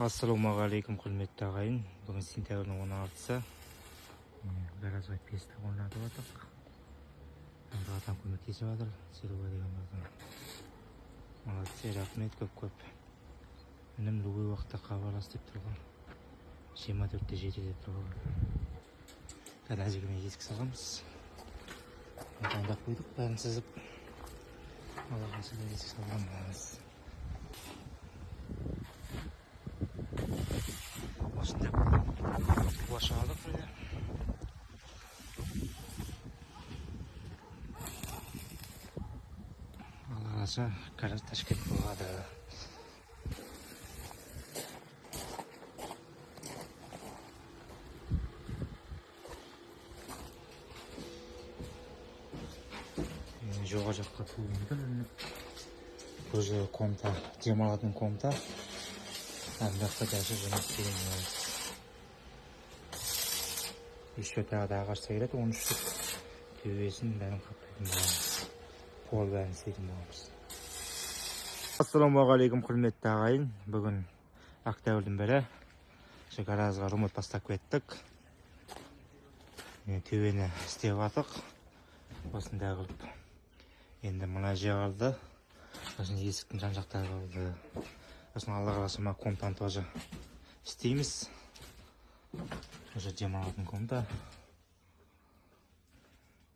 Ассалаумағалейкум, құрметті ағайын. Бүгін сентябрьдің 16-сы. Гаражға песті орнатып жатырмық. Атам көмектесіп жатыр. Серуға деген бардың. Молодцы, рахмет көп. Інім любой уақытта хабарлас деп тұрған. 24-те жеті деп тұрған. Қазір әжігіме есік саламыз. Дайындап қойдық, бәрін сызып. Аллаға шүкір есік саламыз. Осындай құлаш алдық міне. Аллаға гараж Ташкент болады. Жоға жаққа туылды. Бұл жер комната, демалатын комната. Андақта даже жұмыс істеген болады. Еще тағы да ағашта келеді, 13 штук. Төбесін бәрін қаптайтын боламыз. Пол бәрін істейтін боламыз. Ассалаумағалейкум, құрметті ағайын. Бүгін октябрьдің бірі. Гаражға ремонт бастап кеттік. Төбені істеп жатық. Осындай қылып. Енді мына жер қалды. Сосын есіктің жан жақтары қалды. Сосын алла қаласа комнатаны тоже істейміз. Уже демалатын комната.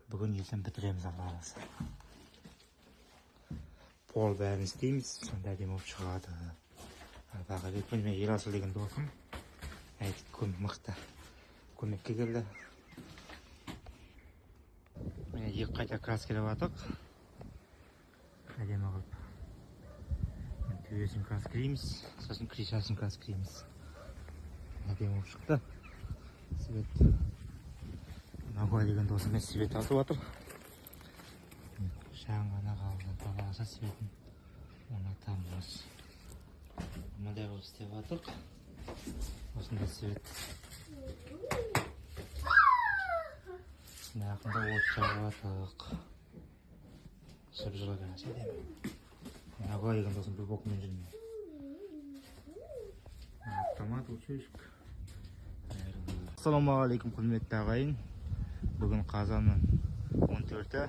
Бүгін ертең бітіреміз алла қаласа. Пол бәрін істейміз. Сонда әдемі болып шығады. Алдағы бетпен мен Ерасыл деген досым. Мықты көмекке келді. Мен екі қайта краскелеп жатық. Әдемі қылып. Төбесін краскелейміз. Сосын крышасын краскелейміз. Әдемі болып шықты. Свет. Нағуа деген досымен свет атып жатыр. Шағын ғана қалды. Балағаса светін орнатамыз. Мындай қылып істеп жатырық. Осындай свет. Ақында от жағып жатырық. Жып-жылы гараж әдемі. Нағуа деген досым бір бокымен жүрмейді. Автомат учешік. Ассалаумағалейкум, құрметті ағайын. Бүгін қазанның 14-і.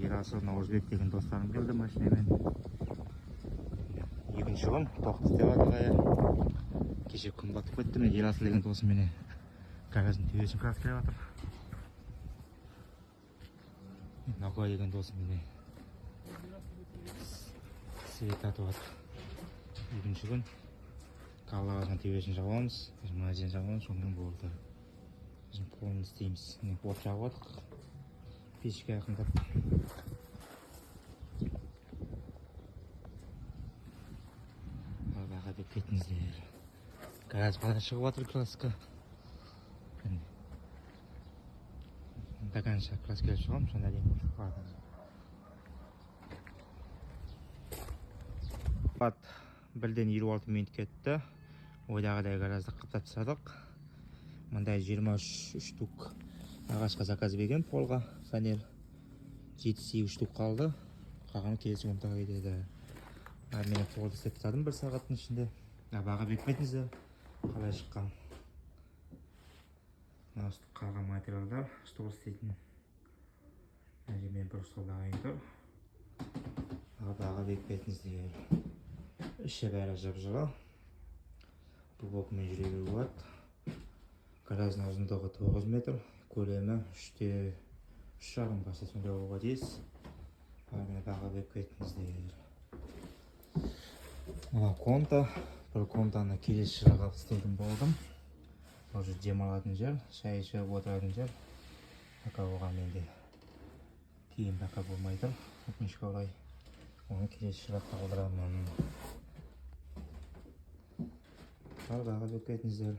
Ерасыл Наурызбек деген достарым келді машинамен. Екінші күн тоқты істеп жатыр. Кеше күн батып кетті. Мен Ерасыл деген досыммен гараждың төбесін краскелеп жатыр. Нағуа деген досыммен свет атып жатыр. Екінші күн қалағазған төбесін жабамыз. Мына жерін жабамыз, сонымен болды. Bizim polunu isteyimiz. От жағып жатық. Пешке ақындап. Алдағы деп кетіңіздер. Гараж бара шығып жатыр краска. До конца краскелеп шығамын, сонда әдемі болып шығады. Сағат 1-ден 26 минут кетті. Ойдағыдай гаражды қаптап тастадық. Мындай 23 штук ағашқа заказ берген полға, фанер. 7-8 штук қалды. Қалғаны келесі комнатаға кетеді. Мен полды істеп тастадым 1 сағаттың ішінде. Баға бекпейтіңіздер. Қалай шыққан. Қалған материалдар стол істейтін. Мен бір столда ағайын тұр. Баға бекпейтіңіздер. Іші бәрі жып-жылы. Бұл бокымен жүре беруге болады. Гараждың ұзындығы 9 метр, көлемі 3,5 басы сонда болуға тиіс. Баға беріп кеттіңіздер. Мына комната. Бір комнатаны келесі жылға істейтін болдым. Уже демалатын жер, шай ішіп отыратын жер. Бақа оған менде кейін бақа болмайды. Өкінішке орай. Оны келесі жылға қалдырамын. Баға беріп кеттіңіздер.